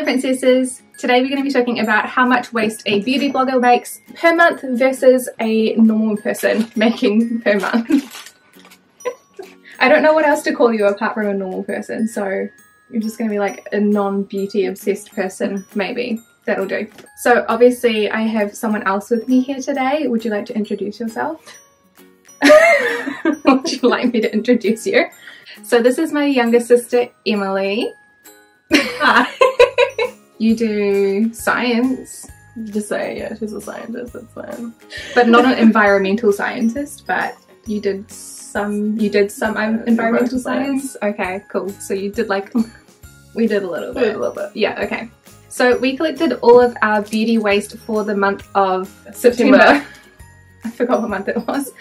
Hello princesses! Today we're going to be talking about how much waste a beauty blogger makes per month versus a normal person making per month. I don't know what else to call you apart from a normal person, so you're just going to be like a non-beauty obsessed person, maybe. That'll do. So obviously I have someone else with me here today. Would you like to introduce yourself? Would you like me to introduce you? So this is my younger sister, Emily. Hi. You do science. Just say, yeah, she's a scientist, that's fine. But not an environmental scientist, but you did some environmental science? Okay, cool. So you did like, we did a little bit. Yeah, okay. So we collected all of our beauty waste for the month of September. I forgot what month it was.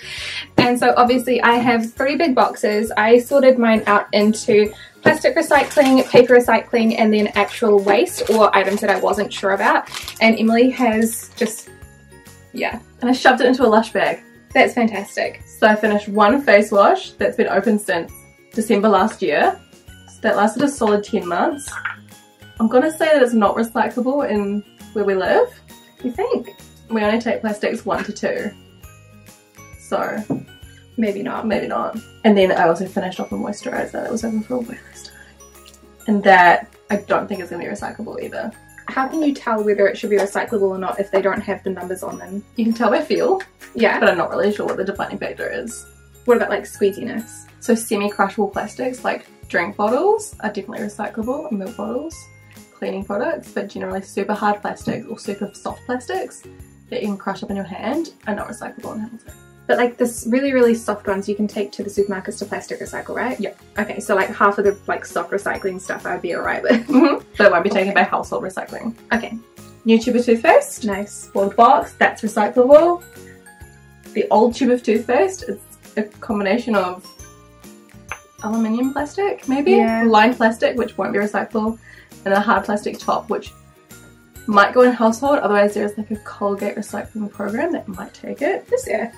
And so obviously I have 3 big boxes. I sorted mine out into plastic recycling, paper recycling, and then actual waste or items that I wasn't sure about. And Emily has just, yeah. And I shoved it into a Lush bag. That's fantastic. So I finished one face wash that's been open since December last year. So that lasted a solid 10 months. I'm gonna say that it's not recyclable in where we live. You think? We only take plastics 1 to 2. So maybe not. Maybe not. And then I also finished off a moisturizer that was open for a while this time. And that I don't think is going to be recyclable either. How can you tell whether it should be recyclable or not if they don't have the numbers on them? You can tell by feel. Yeah. But I'm not really sure what the defining factor is. What about like squeeziness? So semi-crushable plastics like drink bottles are definitely recyclable, milk bottles, cleaning products, but generally super hard plastics or super soft plastics that you can crush up in your hand are not recyclable in Hamilton. But like this really soft ones you can take to the supermarkets to plastic recycle, right? Yeah. Okay, so like half of the like soft recycling stuff I'd be alright with. But it won't be taken by household recycling. Okay. New tube of toothpaste. Nice. Old box, that's recyclable. The old tube of toothpaste, it's a combination of aluminium plastic, maybe? Yeah. Lined plastic, which won't be recyclable, and a hard plastic top, which might go in household, otherwise there's like a Colgate recycling program that might take it. Is there?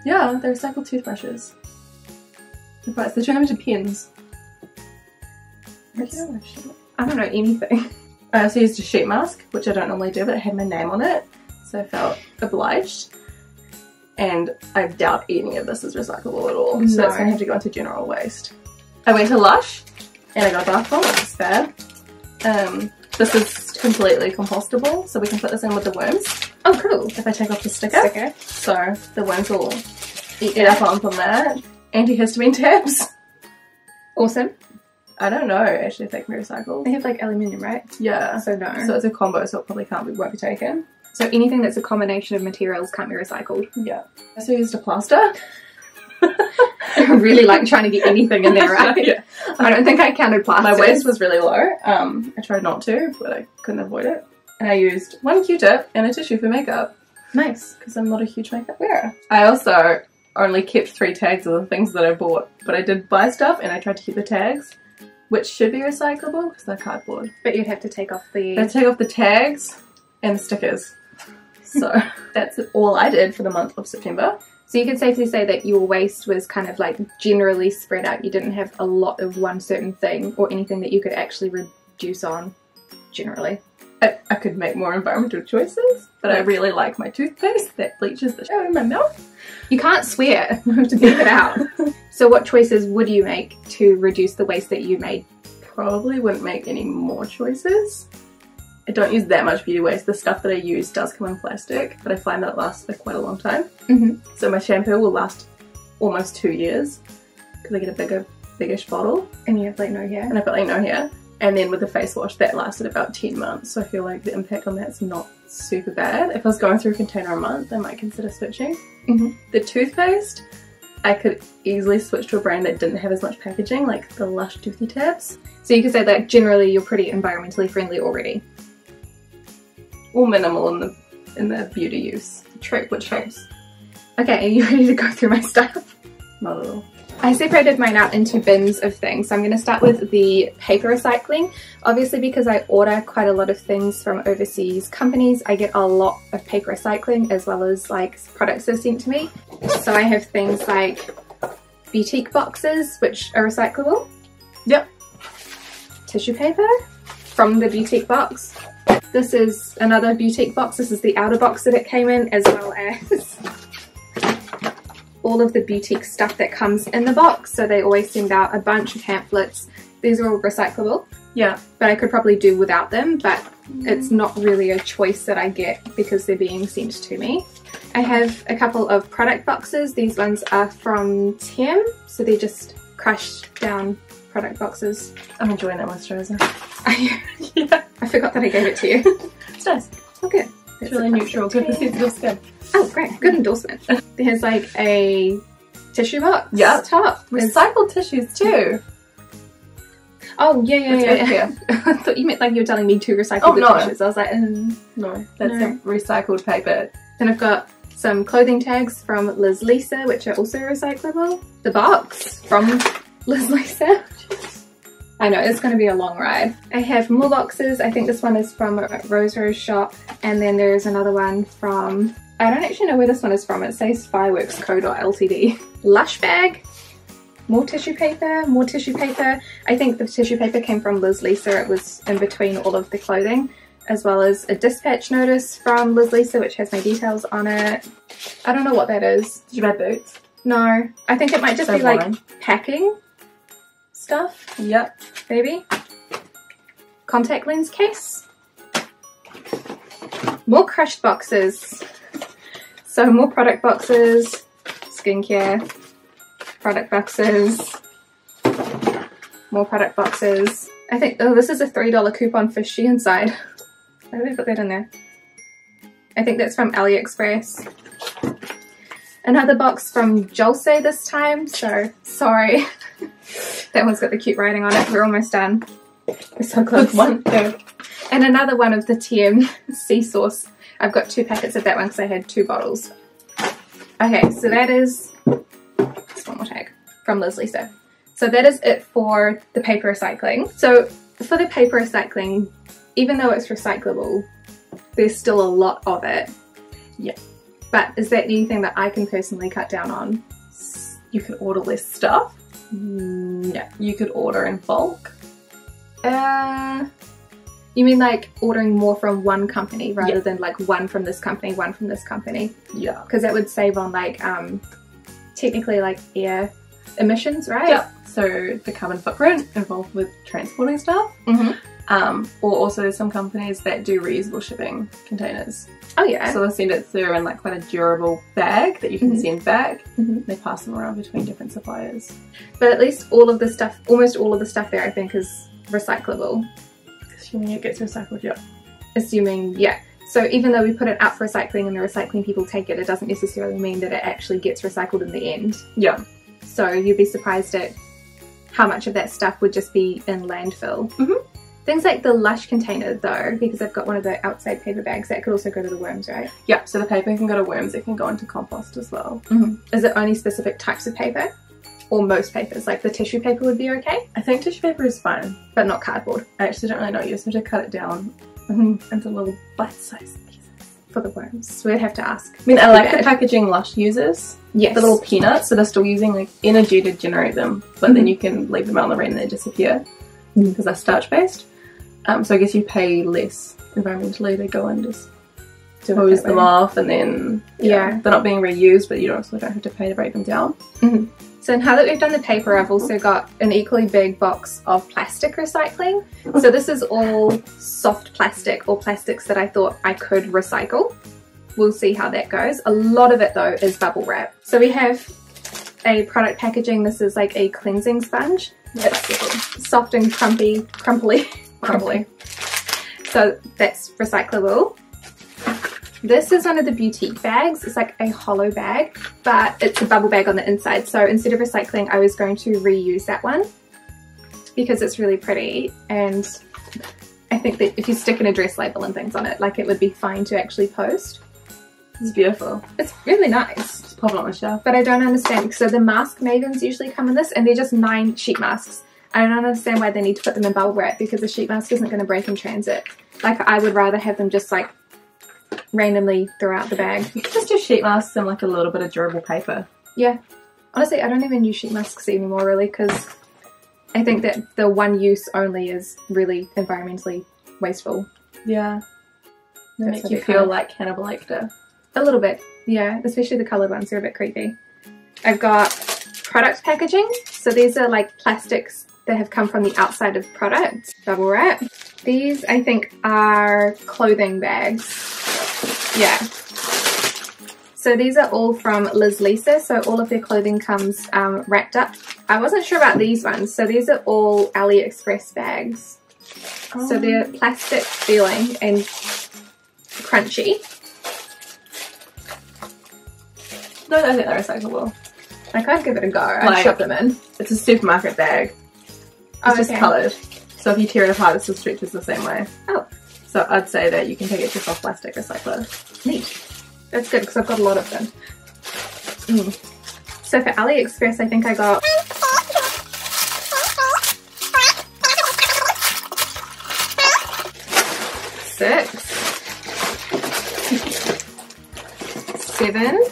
Yeah, they recycle toothbrushes. They turn them into pins. I don't know anything. I also used a sheet mask, which I don't normally do, but it had my name on it, so I felt obliged. And I doubt any of this is recyclable at all, so that's going to have to go into general waste. I went to Lush, and I got a bath bomb, which is fab. This is completely compostable, so we can put this in with the worms. Oh, cool. If I take off the sticker. So the worms will eat it up on from that. Antihistamine tabs. Awesome. I don't know actually if they can be recycled. They have like aluminium, right? Yeah. So no. So it's a combo, so it probably won't be taken. So anything that's a combination of materials can't be recycled. Yeah. I also used a plaster. I really like trying to get anything in there, right? Yeah. I don't think I counted plastic. My waist was really low. I tried not to, but I couldn't avoid it. And I used 1 Q-tip and a tissue for makeup. Nice. Because I'm not a huge makeup wearer. I also only kept 3 tags of the things that I bought, but I did buy stuff and I tried to keep the tags, which should be recyclable because they're cardboard. But you'd have to take off the... I'd take off the tags and the stickers. So that's all I did for the month of September. So you could safely say that your waste was kind of like generally spread out. You didn't have a lot of one certain thing or anything that you could actually reduce on generally. I could make more environmental choices, but I really like my toothpaste that bleaches the shit in my mouth. You can't swear, you have to beep it out. So what choices would you make to reduce the waste that you made? Probably wouldn't make any more choices. I don't use that much beauty waste. The stuff that I use does come in plastic, but I find that it lasts for quite a long time. So my shampoo will last almost 2 years because I get a biggish bottle. And you have like no hair? And I've got like no hair. And then with the face wash, that lasted about 10 months. So I feel like the impact on that's not super bad. If I was going through a container a month, I might consider switching. The toothpaste, I could easily switch to a brand that didn't have as much packaging, like the Lush Toothy Tabs. So you could say that generally you're pretty environmentally friendly already. Or minimal in the beauty use. Which helps. Okay, are you ready to go through my stuff? Not at all. I separated mine out into bins of things. So I'm going to start with the paper recycling. Obviously because I order quite a lot of things from overseas companies, I get a lot of paper recycling as well as like products that are sent to me. So I have things like boutique boxes which are recyclable. Yep. Tissue paper. from the boutique box. This is another boutique box. This is the outer box that it came in, as well as all of the boutique stuff that comes in the box. So they always send out a bunch of pamphlets. These are all recyclable. Yeah. But I could probably do without them, but it's not really a choice that I get because they're being sent to me. I have a couple of product boxes. These ones are from Tim, so they're just crushed down product boxes. I'm enjoying that moisturiser. Yeah. I forgot that I gave it to you. It's nice. Oh good. It's really neutral, good for sensitive skin. Oh great, good endorsement. There's like a tissue box top. Recycled tissues too. Oh yeah. I thought you meant like you were telling me to recycle the tissues. I was like, no, that's a recycled paper. Then I've got some clothing tags from Liz Lisa, which are also recyclable. The box from Liz Lisa. I know, it's going to be a long ride. I have more boxes. I think this one is from Rose Shop, and then there's another one from, I don't actually know where this one is from. It says Fireworks Co. Ltd. Lush bag. More tissue paper, more tissue paper. I think the tissue paper came from Liz Lisa. It was in between all of the clothing, as well as a dispatch notice from Liz Lisa, which has my details on it. I don't know what that is. Did you buy boots? No, I think it might just be like packing stuff. Yep. Maybe. Contact lens case. More crushed boxes. So more product boxes, skincare, product boxes, more product boxes. I think, oh, this is a $3 coupon for She Inside. Why did I put that in there? I think that's from AliExpress. Another box from Jolse this time, so sorry. That one's got the cute writing on it. We're almost done. We're so close. One, two. And another one of the TM sea sauce. I've got 2 packets of that one because I had 2 bottles. Okay, so that is, just one more tag from Liz Lisa. So that is it for the paper recycling. So for the paper recycling, even though it's recyclable, there's still a lot of it. Yeah. But is that anything that I can personally cut down on? You could order less stuff. No. You could order in bulk. You mean like ordering more from one company rather than like one from this company, one from this company? Yeah. Because that would save on like, technically like air emissions, right? Yeah. So the carbon footprint involved with transporting stuff. Or also there's some companies that do reusable shipping containers. Oh yeah. So they'll send it through in like quite a durable bag that you can send back. They pass them around between different suppliers. But at least all of the stuff, almost all of the stuff there I think is recyclable. Assuming it gets recycled, yeah. Assuming, yeah. So even though we put it out for recycling and the recycling people take it, it doesn't necessarily mean that it actually gets recycled in the end. Yeah. So you'd be surprised at how much of that stuff would just be in landfill. Things like the Lush container though, because I've got one of the outside paper bags, that could also go to the worms, right? Yeah, so the paper can go to worms, it can go into compost as well. Is it only specific types of paper? Or most papers? Like the tissue paper would be okay? I think tissue paper is fine. But not cardboard? I actually don't really know, you just have to cut it down into little bite-sized pieces. For the worms. So we'd have to ask. I mean, I like the packaging Lush uses. Yes. The little peanuts, so they're still using like energy to generate them, but then you can leave them out in the rain and they disappear because they're starch-based. So I guess you pay less environmentally to go and just hose them off, and then they're not being reused, but you also don't have to pay to break them down. So now that we've done the paper, I've also got an equally big box of plastic recycling. So this is all soft plastic or plastics that I thought I could recycle. We'll see how that goes. A lot of it though is bubble wrap. So we have a product packaging. This is like a cleansing sponge. It's soft and crumbly. So that's recyclable. This is one of the boutique bags. It's like a hollow bag, but it's a bubble bag on the inside. So instead of recycling, I was going to reuse that one because it's really pretty. And I think that if you stick an address label and things on it, like it would be fine to actually post. It's beautiful. It's really nice. Just pop it on my shelf. But I don't understand. So the mask mavens usually come in this, and they're just 9 sheet masks. I don't understand why they need to put them in bubble wrap because the sheet mask isn't going to break in transit. Like I would rather have them just like randomly throughout the bag. You could just do sheet masks and like a little bit of durable paper. Yeah. Honestly, I don't even use sheet masks anymore really because I think that the one use only is really environmentally wasteful. Yeah. They That's make a you bit feel kind of- like Hannibal Lecter. A little bit, yeah, especially the coloured ones are a bit creepy. I've got product packaging. So these are like plastics that have come from the outside of products. Bubble wrap. These I think are clothing bags. Yeah. So these are all from Liz Lisa. So all of their clothing comes wrapped up. I wasn't sure about these ones. So these are all AliExpress bags. So they're plastic feeling and crunchy. No, I think they're recyclable. I can't give it a go. I'd Like- shop them in. It's a supermarket bag. It's just coloured. So if you tear it apart, it still stretches the same way. Oh. So I'd say that you can take it to soft plastic recycler. Neat. That's good because I've got a lot of them. So for AliExpress, I think I got 6, 7,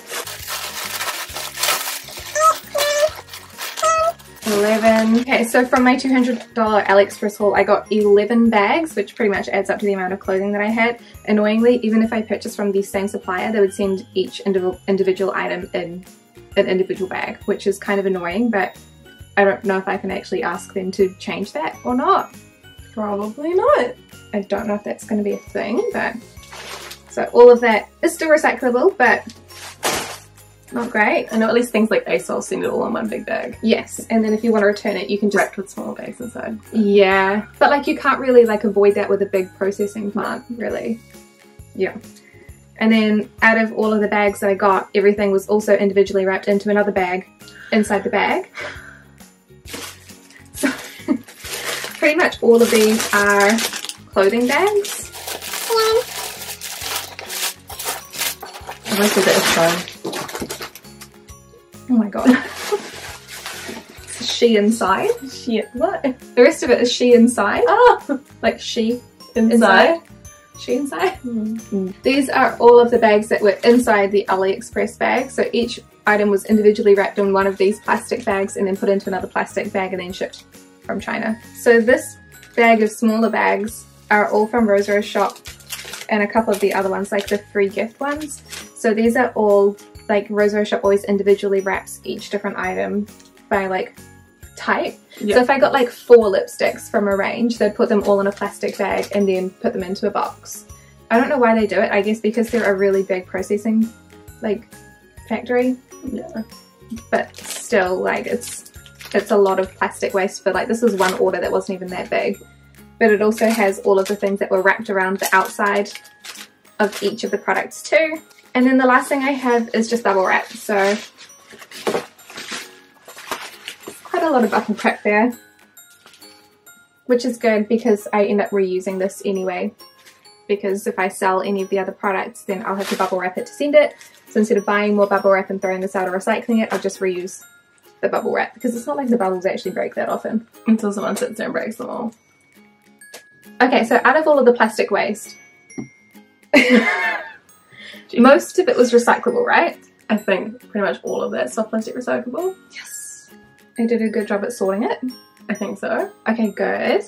11. Okay, so from my $200 AliExpress haul, I got 11 bags, which pretty much adds up to the amount of clothing that I had. Annoyingly, even if I purchased from the same supplier, they would send each individual item in an individual bag, which is kind of annoying, but I don't know if I can actually ask them to change that or not. Probably not. I don't know if that's going to be a thing, but... So all of that is still recyclable, but not great. I know at least things like ASOS send it all in one big bag. Yes, and then if you want to return it, you can just... Wrapped with small bags inside. Yeah, but like you can't really like avoid that with a big processing plant, really. Yeah. And then out of all of the bags that I got, everything was also individually wrapped into another bag inside the bag. So pretty much all of these are clothing bags. I like the bit of fun. Oh my god. It's she inside. Shit, what? The rest of it is she inside. Oh! Like she Inside? She inside. These are all of the bags that were inside the AliExpress bag. So each item was individually wrapped in one of these plastic bags and then put into another plastic bag and then shipped from China. So this bag of smaller bags are all from Rose Shop and a couple of the other ones, like the free gift ones. So these are all like Rose Shop always individually wraps each different item by like type. Yep. So if I got like 4 lipsticks from a range, they'd put them all in a plastic bag and then put them into a box. I don't know why they do it. I guess because they're a really big processing like factory. Yeah. But still, like it's a lot of plastic waste for like, this was one order that wasn't even that big. But it also has all of the things that were wrapped around the outside of each of the products too. And then the last thing I have is just bubble wrap. So quite a lot of bubble wrap there, which is good because I end up reusing this anyway. Because if I sell any of the other products, then I'll have to bubble wrap it to send it. So instead of buying more bubble wrap and throwing this out or recycling it, I'll just reuse the bubble wrap because it's not like the bubbles actually break that often. Until someone sits there and breaks them all. Okay, so out of all of the plastic waste, most of it was recyclable, right? I think pretty much all of that soft plastic recyclable. Yes. I did a good job at sorting it. I think so. Okay, good.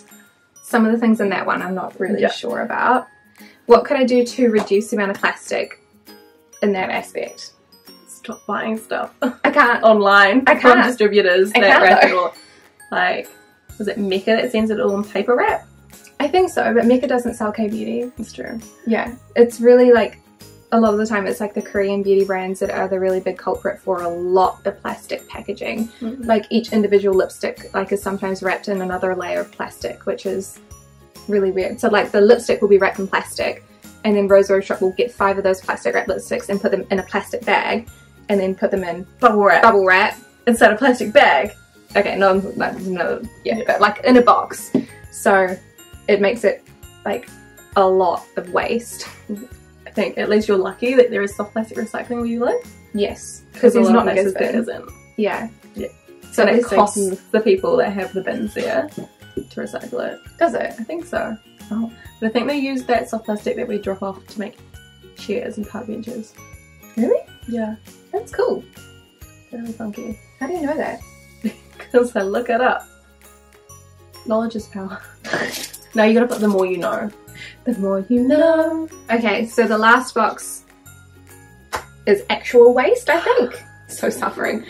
Some of the things in that one I'm not really sure about. What could I do to reduce the amount of plastic in that aspect? Stop buying stuff I can't. online I from can't. distributors I that can't, wrap though. it all. Like, was it Mecca that sends it all in paper wrap? I think so, but Mecca doesn't sell K-beauty. That's true. Yeah, it's really like, a lot of the time it's like the Korean beauty brands that are the really big culprit for a lot of plastic packaging. Like each individual lipstick like is sometimes wrapped in another layer of plastic, which is really weird. So like the lipstick will be wrapped in plastic and then Rose Shop will get 5 of those plastic wrapped lipsticks and put them in a plastic bag and then put them in Bubble wrap. inside a plastic bag. Okay, no, but like in a box. So it makes it like a lot of waste. I think at least you're lucky that there is soft plastic recycling where you live. Yes, Because there's a lot not of places Gisborne. that isn't. Yeah. Yeah. So So it it costs the people that have the bins there to recycle it. Does it? I think so. Oh. But I think they use that soft plastic that we drop off to make chairs and park benches. Really? Yeah. That's cool. Really funky. How do you know that? Because I look it up. Knowledge is power. Now you gotta put the more you know. The more you know. Okay, so the last box is actual waste, I think. So suffering.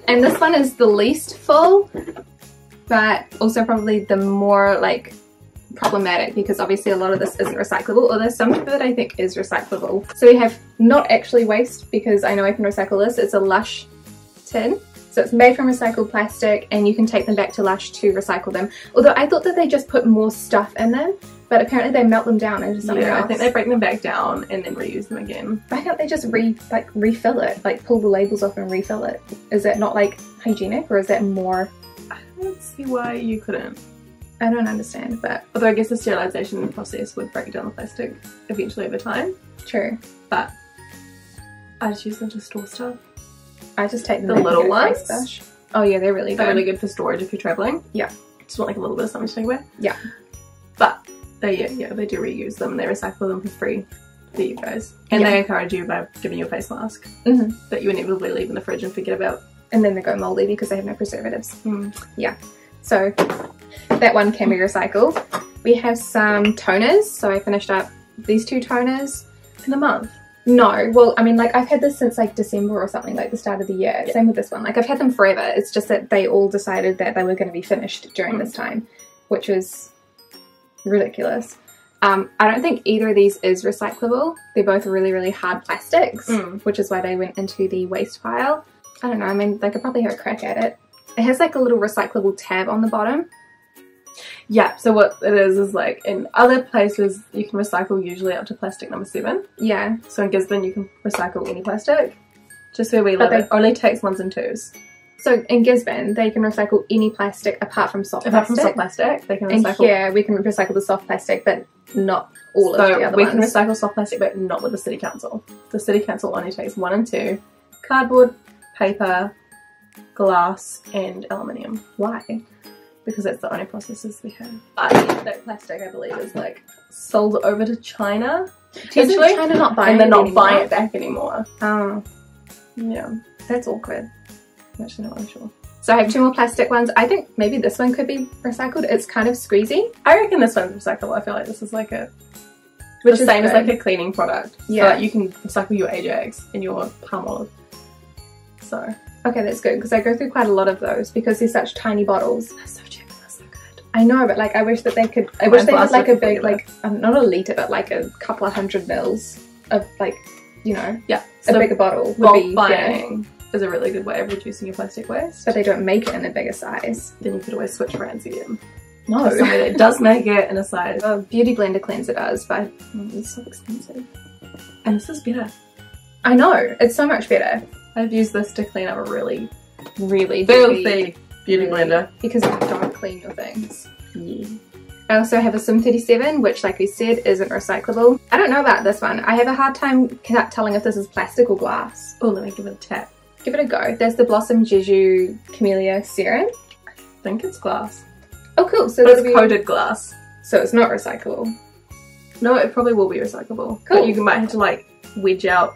And this one is the least full, but also probably the more like problematic, because obviously a lot of this isn't recyclable, although some of it I think is recyclable. So we have not actually waste, because I know I can recycle this. It's a Lush tin. So it's made from recycled plastic, and you can take them back to Lush to recycle them. Although I thought that they just put more stuff in them, but apparently they melt them down into something else. I think they break them back down and then reuse them again. Why can't they just refill it? Like pull the labels off and refill it? Is that not like hygienic, or is that more? I don't see why you couldn't. I don't understand, but although I guess the sterilisation process would break down the plastic eventually over time. True. But I just use them to store stuff. I just take the little ones. Oh yeah, they're really good. They're really good for storage if you're travelling. Yeah. Just want like a little bit of something to take away. Yeah. But they do reuse them, and they recycle them for free for you guys. And they encourage you by giving you a face mask that you inevitably leave in the fridge and forget about. And then they go mouldy because they have no preservatives. Yeah. So that one can be recycled. We have some toners. So I finished up these 2 toners. In a month? No, well, I mean, like, I've had this since like December or something, like the start of the year. Yeah. Same with this one. Like, I've had them forever. It's just that they all decided that they were going to be finished during this time, which was ridiculous. I don't think either of these is recyclable. They're both really, really hard plastics, which is why they went into the waste pile. I don't know. I mean, they could probably have a crack at it. It has like a little recyclable tab on the bottom. Yeah, so what it is like in other places you can recycle usually up to plastic number 7. Yeah. So in Gisborne you can recycle any plastic. Just where we live, it only takes 1s and 2s. So in Gisborne they can recycle any plastic apart from soft plastic. Apart from soft plastic, they can recycle. And here we can recycle the soft plastic, but not all of the other ones. We can recycle soft plastic, but not with the City Council. The City Council only takes 1 and 2. Cardboard, paper, glass and aluminium. Why? Because that's the only processes we have. But that plastic, I believe, is like sold over to China. Isn't China not buying and they're not anymore? buying it back anymore. Oh. Yeah. That's awkward. I'm actually not really sure. So I have 2 more plastic ones. I think maybe this one could be recycled. It's kind of squeezy. I reckon this one's recyclable. I feel like this is like the same as like a cleaning product. Yeah. So like you can recycle your Ajax and your palm olive. So. Okay, that's good, because I go through quite a lot of those because they're such tiny bottles. They're so cheap and they're so good. I know, but like I wish that they could, I wish they had like a big, like, not a litre, but like a couple of 100 mils of like, you know, a bigger bottle would be buying is a really good way of reducing your plastic waste. But they don't make it in a bigger size. Then you could always switch brands again. No. Somebody that does make it in a size. A Beauty Blender cleanser does, but it's so expensive. And this is better. I know, it's so much better. I've used this to clean up a really filthy beauty blender. Because you don't clean your things. Yeah. I also have a Sim 37, which like we said isn't recyclable. I don't know about this one. I have a hard time telling if this is plastic or glass. Oh, let me give it a tap. Give it a go. There's the Blossom Jeju Camellia Serum. I think it's glass. Oh cool, so it's coated glass. So it's not recyclable. No, it probably will be recyclable. Cool. But you might have to like wedge out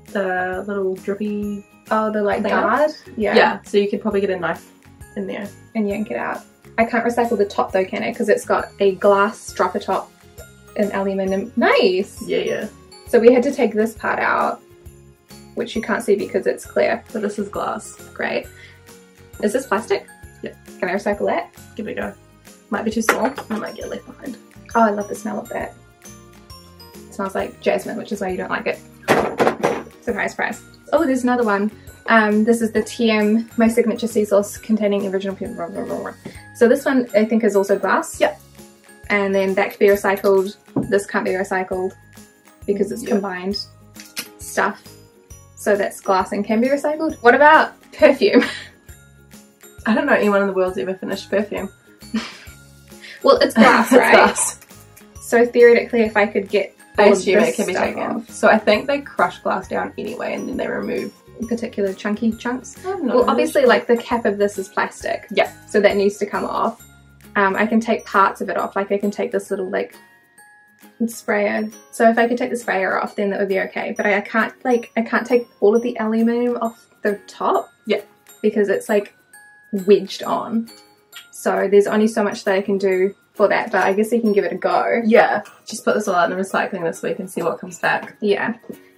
the little drippy the like guard. Yeah, so you could probably get a knife in there and yank it out. I can't recycle the top though, can I? Because it's got a glass dropper top and aluminium. Nice. Yeah. So we had to take this part out, which you can't see because it's clear. But this is glass. Great. Is this plastic? Yeah. Can I recycle that? Give it a go. Might be too small. I might get left behind. Oh, I love the smell of that. It smells like jasmine, which is why you don't like it. Surprise, surprise. Oh, there's another one. This is the TM, my signature sea sauce containing original blah, blah, blah, blah. So this one I think is also glass. Yep. And then that can be recycled. This can't be recycled because it's combined stuff. So that's glass and can be recycled. What about perfume? I don't know anyone in the world's ever finished perfume. Well, it's glass, right? It's glass. So theoretically, if I could get I assume it can be taken off. So I think they crush glass down anyway and then they remove particular chunky chunks. Well, obviously like the cap of this is plastic. Yeah. So that needs to come off. I can take parts of it off. Like I can take this little like sprayer. So if I could take the sprayer off, then that would be okay. But I can't take all of the aluminium off the top. Yeah. Because it's like wedged on. So there's only so much that I can do for that, but I guess you can give it a go. Yeah, just put this all out in the recycling this week and see what comes back. Yeah.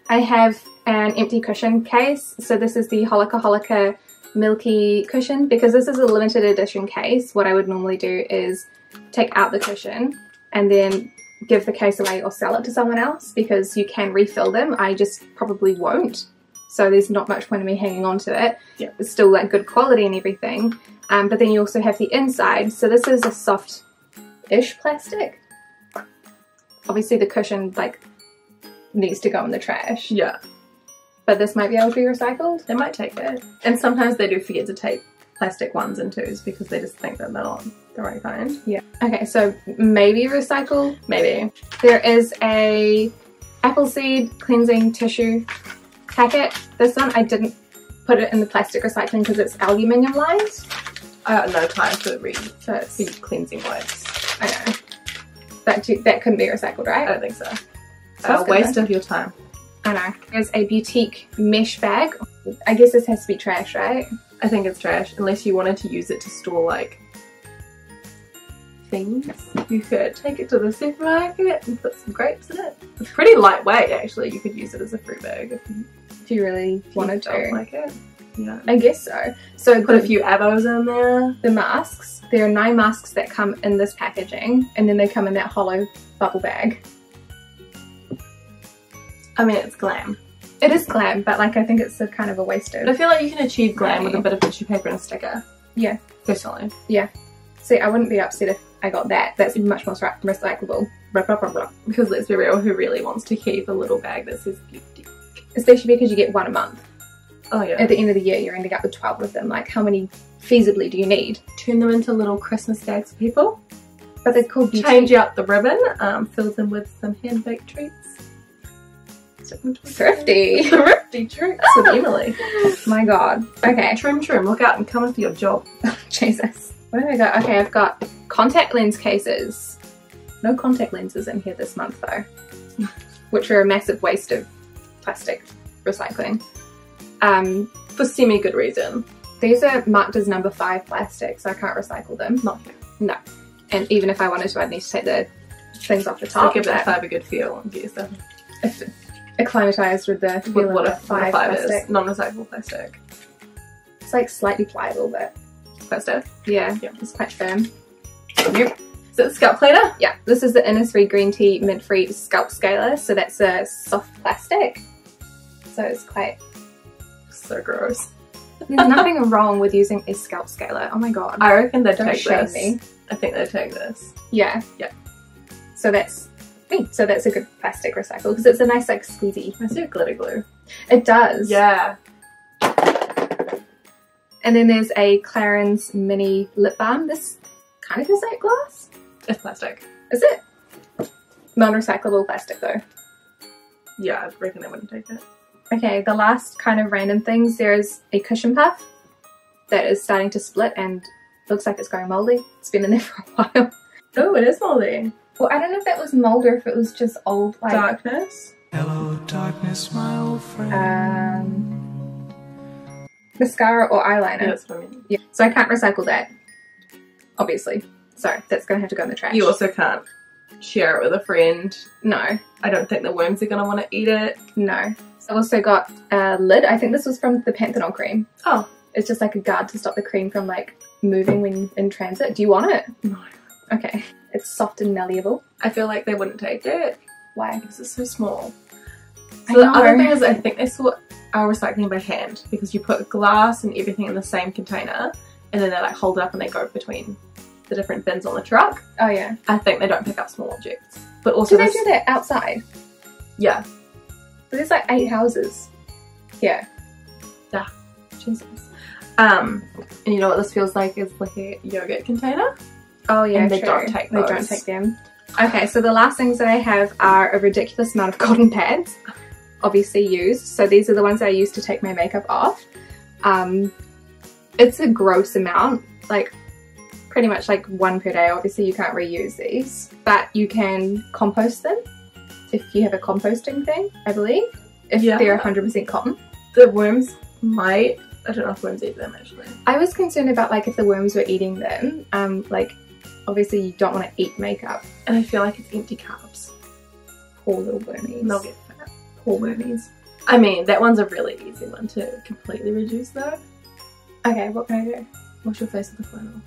I have an empty cushion case. So this is the Holika Holika Milky cushion. Because this is a limited edition case, what I would normally do is take out the cushion and then give the case away or sell it to someone else, because you can refill them. I just probably won't. So there's not much point in me hanging on to it. Yeah. It's still like good quality and everything. But then you also have the inside. So this is a soft-ish plastic. Obviously the cushion like needs to go in the trash. Yeah. But this might be able to be recycled. They might take it. And sometimes they do forget to take plastic 1s and 2s because they just think that they're not the right kind. Yeah. Okay, so maybe recycle. Maybe. There is a apple seed cleansing tissue packet. This one I didn't put it in the plastic recycling because it's aluminium lined. I got no time for the cleansing wipes. I know. That couldn't be recycled, right? I don't think so. A waste of your time. I know. There's a boutique mesh bag. I guess this has to be trash, right? I think it's trash, unless you wanted to use it to store like things. You could take it to the supermarket and put some grapes in it. It's pretty lightweight actually. You could use it as a fruit bag if you really wanted to. Like it. Yeah. I guess so. So put a few avos in there. The masks. There are 9 masks that come in this packaging, and then they come in that hollow bubble bag. I mean, it's glam. It is glam, but like I think it's a kind of a waste of. But I feel like you can achieve glam with a bit of tissue paper and a sticker. Yeah. Personally. Yeah. See, I wouldn't be upset if I got that. That's much more recyclable. Blah, blah, blah, blah. Because let's be real, who really wants to keep a little bag that says gifty? Especially because you get 1 a month. Oh yeah. At the end of the year, you're ending up with 12 of them. Like, how many feasibly do you need? Turn them into little Christmas bags for people. But they're called beauty. Change out the ribbon. Fill them with some hand-baked treats. Thrifty. Thrifty treats with Emily. My god. Okay. Trim. Look out and coming for your job. Jesus. What have I got? Okay, I've got contact lens cases. No contact lenses in here this month though. Which are a massive waste of plastic recycling. For semi-good reason. These are marked as number 5 plastic, so I can't recycle them. Not here. No. And even if I wanted to, I'd need to take the things off the top. So give that 5 a good feel and get yourself acclimatized with the feel what of a 5 plastic. Is. Non-recyclable plastic. It's like slightly pliable, but quite stiff. Yeah, it's quite firm. Yep. Is it the scalp cleaner? Yeah, this is the Innisfree Green Tea Mint Free Scalp Scaler. So that's a soft plastic. So it's quite... So gross. There's nothing wrong with using a scalp scaler. Oh my god. I reckon they'd Don't take shame this. me. I think they'd take this. Yeah. Yeah. So that's me. So that's a good plastic recycle because it's a nice like squeezy. I see glitter glue. It does. Yeah. And then there's a Clarins mini lip balm. This kind of is like glass. It's plastic. Is it? Non-recyclable plastic though. Yeah, I reckon they wouldn't take it. Okay, the last kind of random things, there is a cushion puff that is starting to split and looks like it's going moldy. It's been in there for a while. Oh, it is moldy. Well, I don't know if that was mold or if it was just old like darkness. Hello darkness, my old friend. Mascara or eyeliner. Yeah, that's what I mean. Yeah, so I can't recycle that, obviously. So that's going to have to go in the trash. You also can't share it with a friend. No. I don't think the worms are going to want to eat it. No. I've also got a lid. I think this was from the Panthenol cream. Oh. It's just like a guard to stop the cream from like moving when in transit. Do you want it? No. Okay. It's soft and malleable. I feel like they wouldn't take it. Why? Because it's so small. I So the know. other thing is I think they sort are recycling by hand because you put glass and everything in the same container and then they like hold it up and they go between the different bins on the truck. Oh yeah. I think they don't pick up small objects. But also Do they do that outside? Yeah. But there's like 8 houses. Yeah. Yeah. Jesus. And you know what this feels like is like a yogurt container. Oh yeah, And they true. don't take They those. don't take them. Okay, so the last things that I have are a ridiculous amount of cotton pads, obviously used. So these are the ones that I use to take my makeup off. It's a gross amount, like pretty much like 1 per day. Obviously you can't reuse these, but you can compost them if you have a composting thing, I believe, if Yeah. they're 100% cotton. The worms might I don't know if worms eat them actually. I was concerned about like if the worms were eating them, like obviously you don't want to eat makeup. And I feel like it's empty carbs. Poor little wormies. And they'll get fat. Poor wormies. I mean, that one's a really easy one to completely reduce though. Okay, what can I do? Wash your face with the flannel.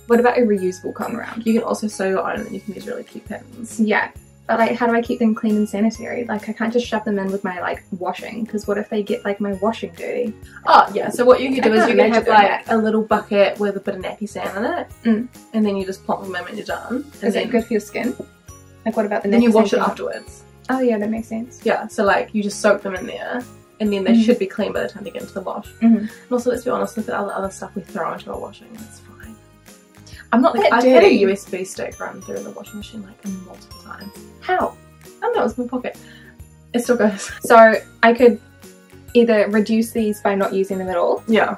What about a reusable cotton round? You can also sew your own and you can use really cute patterns. Yeah, but like how do I keep them clean and sanitary? Like I can't just shove them in with my like washing, because what if they get like my washing dirty? Oh yeah, so what you could do is you can have like a little bucket with a bit of nappy sand in it, and then you just plonk them in when you're done. Is it good for your skin? Like what about the nappy sand? Then you wash it thing? afterwards. Oh yeah, that makes sense. Yeah, so like you just soak them in there, and then they should be clean by the time they get into the wash. And also, let's be honest, look at all the other stuff we throw into our washing. It's fine. I'm not like, that I've had a dirty. USB stick run through the washing machine like multiple times. How? I don't know, it's in my pocket. It still goes. So I could either reduce these by not using them at all. Yeah.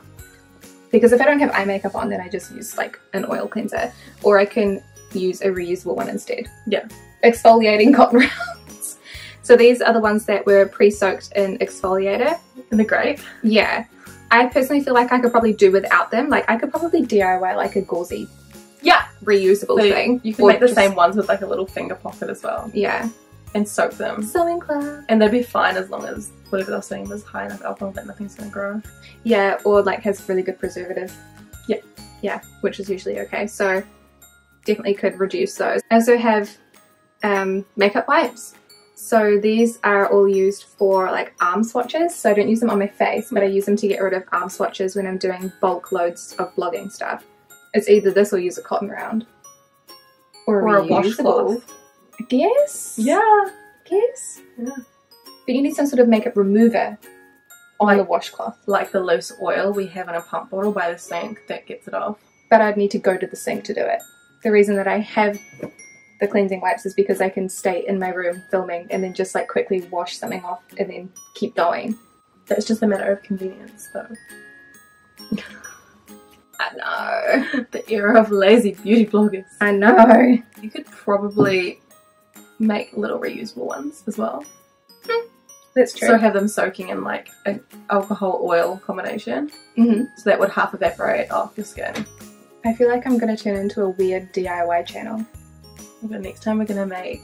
Because if I don't have eye makeup on, then I just use like an oil cleanser. Or I can use a reusable one instead. Yeah. Exfoliating cotton rounds. So these are the ones that were pre-soaked in exfoliator. In the grape? Yeah. I personally feel like I could probably do without them. Like I could probably DIY like a gauzy reusable thing. You can make the same ones with like a little finger pocket as well. Yeah. And soak them. Sewing club. And they'd be fine as long as whatever they're saying is high enough alcohol that nothing's gonna grow. Yeah, or like has really good preservative. Yeah. Yeah, which is usually okay. So definitely could reduce those. I also have makeup wipes. So these are all used for like arm swatches. So I don't use them on my face, but I use them to get rid of arm swatches when I'm doing bulk loads of blogging stuff. It's either this or use a cotton round. Or a washcloth. I guess? Yeah. I guess? Yeah. But you need some sort of makeup remover on the washcloth. Like the loose oil we have in a pump bottle by the sink that gets it off. But I'd need to go to the sink to do it. The reason that I have the cleansing wipes is because I can stay in my room filming and then just like quickly wash something off and then keep going. That's just a matter of convenience though. I know. The era of lazy beauty bloggers. I know. You could probably make little reusable ones as well. That's true. So have them soaking in like an alcohol oil combination. So that would half evaporate off your skin. I feel like I'm going to turn into a weird DIY channel. Okay, next time we're going to make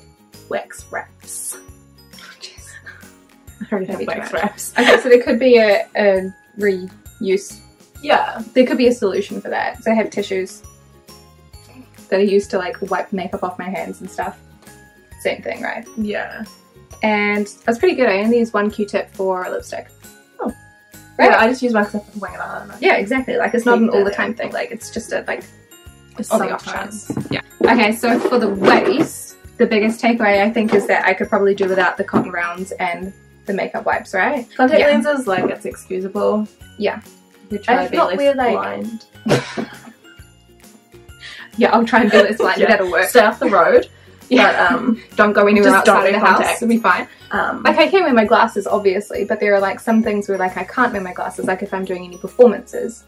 wax wraps. Oh, jeez. I already have wax wraps. Okay, so there could be a reuse. Yeah. There could be a solution for that. So I have tissues that are used to like wipe makeup off my hands and stuff. Same thing, right? Yeah. And that's pretty good. I only use one Q-tip for lipstick. Oh. Right? Yeah, I just use mine because I put wing it on. Yeah, exactly. Like it's not an all the time thing. Like it's just a like on the off sometimes. chance. Yeah. Okay, so for the waist, the biggest takeaway I think is that I could probably do without the cotton rounds and the makeup wipes, right? Contact lenses, like it's excusable. Yeah. We try to be less blind. Yeah, I'll try and be less blind. That'll work. Stay off the road. Yeah. But don't go anywhere just outside of the contact. house. It'll be fine. Like I can wear my glasses, obviously, but there are like some things where like I can't wear my glasses, like if I'm doing any performances.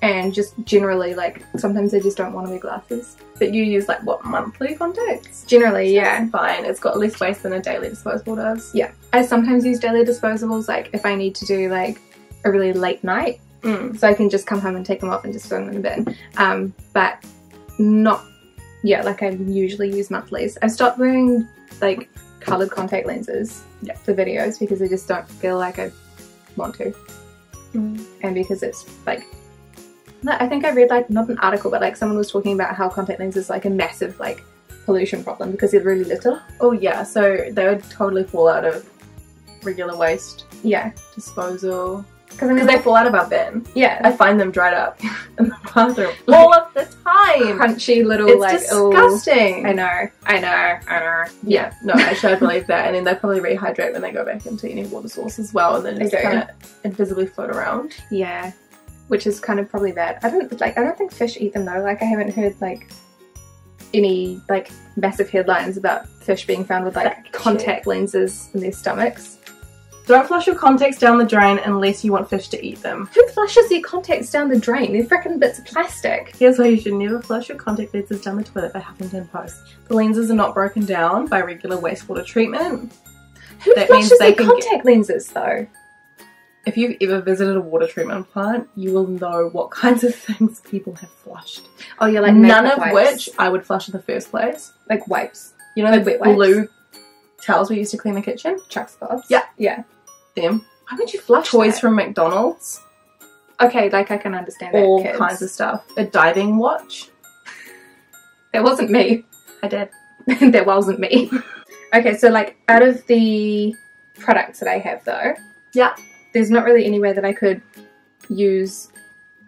And just generally, like sometimes I just don't want to wear glasses. But you use like what, monthly contacts? Generally, yeah. That's fine. It's got less waste than a daily disposable does. Yeah. I sometimes use daily disposables, like if I need to do like a really late night. So I can just come home and take them off and just throw them in the bin. But not, like I usually use monthlies. I've stopped wearing like coloured contact lenses for videos because I just don't feel like I want to. And because it's like, I think I read like, not an article, but like someone was talking about how contact lenses is like a massive like pollution problem because they're really little. Oh yeah, so they would totally fall out of regular waste disposal. Because they fall out of our bin. Yeah. I find them dried up in the bathroom all of the time. Crunchy little it's like... disgusting. I know. Yeah, no, actually I believe that. And then they probably rehydrate when they go back into any water source as well. And then just kind of invisibly float around. Yeah. Which is kind of probably bad. I don't think fish eat them though. Like I haven't heard like any like massive headlines about fish being found with like contact lenses in their stomachs. Don't flush your contacts down the drain unless you want fish to eat them. Who flushes their contacts down the drain? They're frickin' bits of plastic. Here's why you should never flush your contact lenses down the toilet by Huffington Post. The lenses are not broken down by regular wastewater treatment. Who flushes their contact lenses though? if you've ever visited a water treatment plant, you will know what kinds of things people have flushed. Oh, you're like none of wipes. which I would flush in the first place. Like wipes. You know, like the wet wipes? blue towels we used to clean the kitchen? Chuck's cloths. Yeah. Yeah. Them. Why would you flush Toys that? from McDonald's. Okay, like I can understand that. All kids. kinds of stuff. A diving watch. That wasn't me. I did. That wasn't me. Okay, so like out of the products that I have though, Yeah. there's not really any way that I could use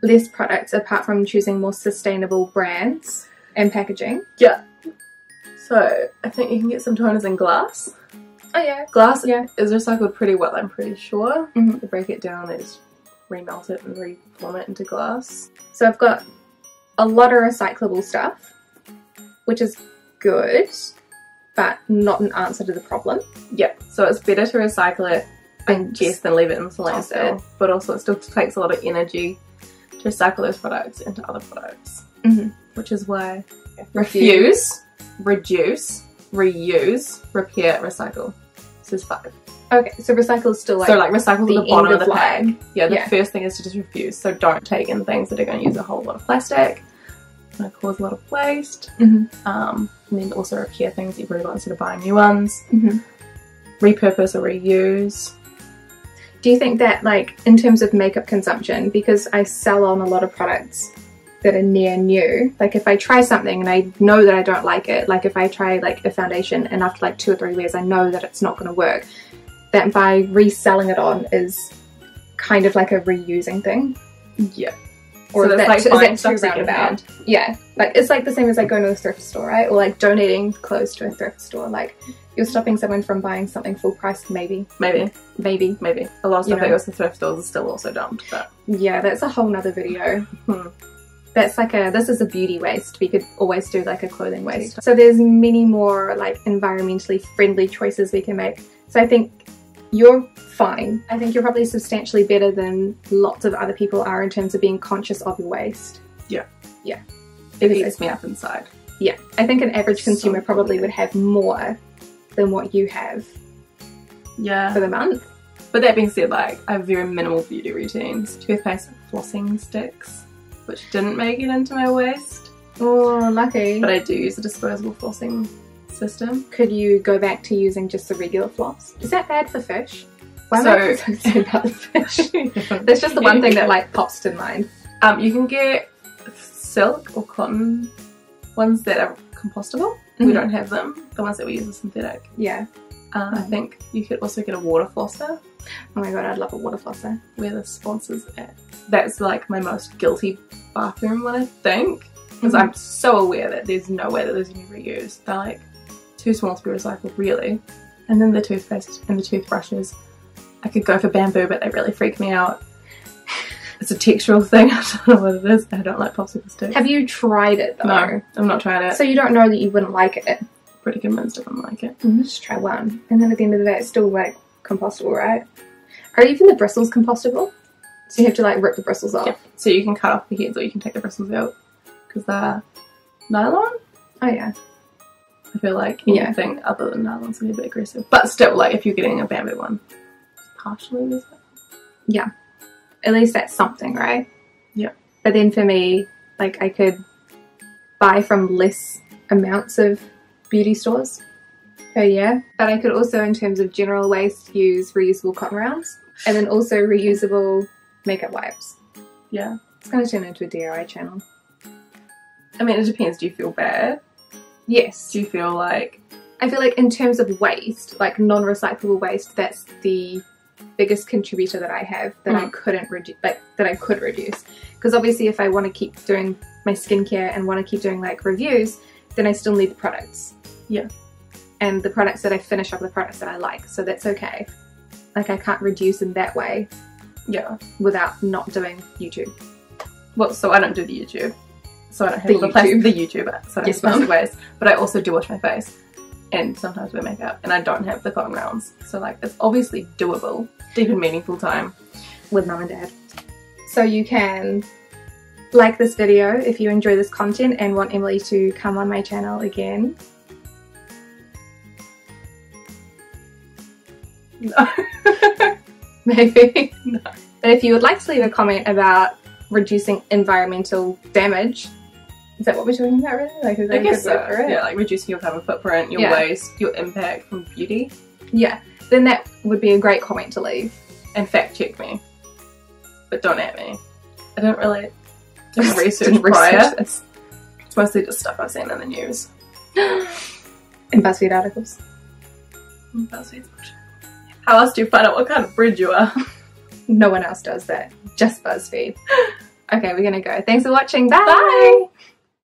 less products apart from choosing more sustainable brands and packaging. Yeah. So I think you can get some toners in glass. Oh yeah. Glass Yeah. is recycled pretty well, I'm pretty sure. Mhm. To break it down, they just remelt it and reform it into glass. So I've got a lot of recyclable stuff, which is good, but not an answer to the problem. Yeah, so it's better to recycle it, I And guess, than leave it in the toss landfill. it. But also it still takes a lot of energy to recycle those products into other products. Mhm. Which is why refuse, reduce, reuse, repair, recycle. This is 5. Okay, so recycle is still like, so like recycle the the bottom end of the of pack. line. Yeah, the Yeah. first thing is to just refuse. So don't take in things that are going to use a whole lot of plastic. It's going to cause a lot of waste. Mhm. And then also repair things that you've already got instead of buying new ones. Mhm. Repurpose or reuse. Do you think that, like, in terms of makeup consumption, because I sell on a lot of products that are near new, like if I try something and I know that I don't like it, like if I try like a foundation and after like 2 or 3 wears I know that it's not going to work, that by reselling it on is kind of like a reusing thing? Yeah. Or so is that's that, like is buying that stuff too secondhand. roundabout? Yeah, like it's like the same as like going to a thrift store, right? Or like donating clothes to a thrift store. Like you're stopping someone from buying something full price, maybe. Maybe. Maybe. Maybe. A lot of You stuff that know. goes to thrift stores is still also dumped. But Yeah, that's a whole nother video. Hmm. That's like this is a beauty waste. We could always do like a clothing waste. So there's many more like environmentally friendly choices we can make. So I think you're fine. I think you're probably substantially better than lots of other people are in terms of being conscious of your waste. Yeah. Yeah. it Because eats me up inside. Yeah, I think an average consumer So probably good. would have more than what you have Yeah. for the month. But that being said, like, I have very minimal beauty routines. Toothpaste, flossing sticks, which didn't make it into my waste. Oh, lucky. But I do use a disposable flossing system. Could you go back to using just the regular floss? Is that bad for fish? Why am So- I so sad about the fish? That's just the one thing that like pops to mind. You can get silk or cotton ones that are compostable. We Mhm. don't have them. The ones that we use are synthetic. Yeah. I think you could also get a water flosser Oh my god, I'd love a water flosser. where the sponsor's at. That's like my most guilty bathroom one, I think. Because Mhm. I'm so aware that there's no way that those can be reused. They're like too small to be recycled, really. And then the toothpaste and the toothbrushes. I could go for bamboo, but they really freak me out. It's a textural thing. I don't know what it is. I don't like popsicle sticks. Have you tried it though? No, I've not tried it. So you don't know that you wouldn't like it? Pretty convinced I wouldn't like it. Just try one. And then at the end of the day it's still like compostable, right? Are even the bristles compostable? So you have to like rip the bristles off? Yeah. So you can cut off the heads or you can take the bristles out. Because they're nylon. Oh yeah. I feel like Yeah. anything other than nylon's gonna be a bit aggressive. But still, like if you're getting a bamboo one, partially recycled. Yeah. At least that's something, right? Yeah. But then for me, like I could buy from less amounts of beauty stores per year. But I could also, in terms of general waste, use reusable cotton rounds and then also reusable makeup wipes. Yeah. It's going to turn into a DIY channel. I mean, it depends. Do you feel bad? Yes. Do you feel like... I feel like in terms of waste, like non-recyclable waste, that's the biggest contributor that I have that I couldn't reduce, like that I could reduce. Because obviously if I want to keep doing my skincare and want to keep doing like reviews, then I still need the products. Yeah. And the products that I finish are the products that I like, so that's okay. Like I can't reduce in that way Yeah. without not doing YouTube. Well, so I don't do the YouTube. So I don't have The all the plastic, YouTube. the YouTuber. So I don't Yes, have plastic mum. waste. But I also do wash my face. And sometimes wear makeup. And I don't have the cotton rounds. So like, it's obviously doable. Deep and meaningful time. With mum and dad. So you can like this video if you enjoy this content and want Emily to come on my channel again. No. Maybe. No. But if you would like to leave a comment about reducing environmental damage, is that what we're talking about really? Like, is that I guess a good word for it? Yeah, like reducing your carbon footprint, your waste, your impact from beauty. Yeah, then that would be a great comment to leave. And fact check me. But don't at me. I don't really do research prior. It's mostly just stuff I've seen in the news. And BuzzFeed articles. BuzzFeed. How else do you find out what kind of bread you are? No one else does that. Just BuzzFeed. Okay, we're gonna go. Thanks for watching. Bye! Bye!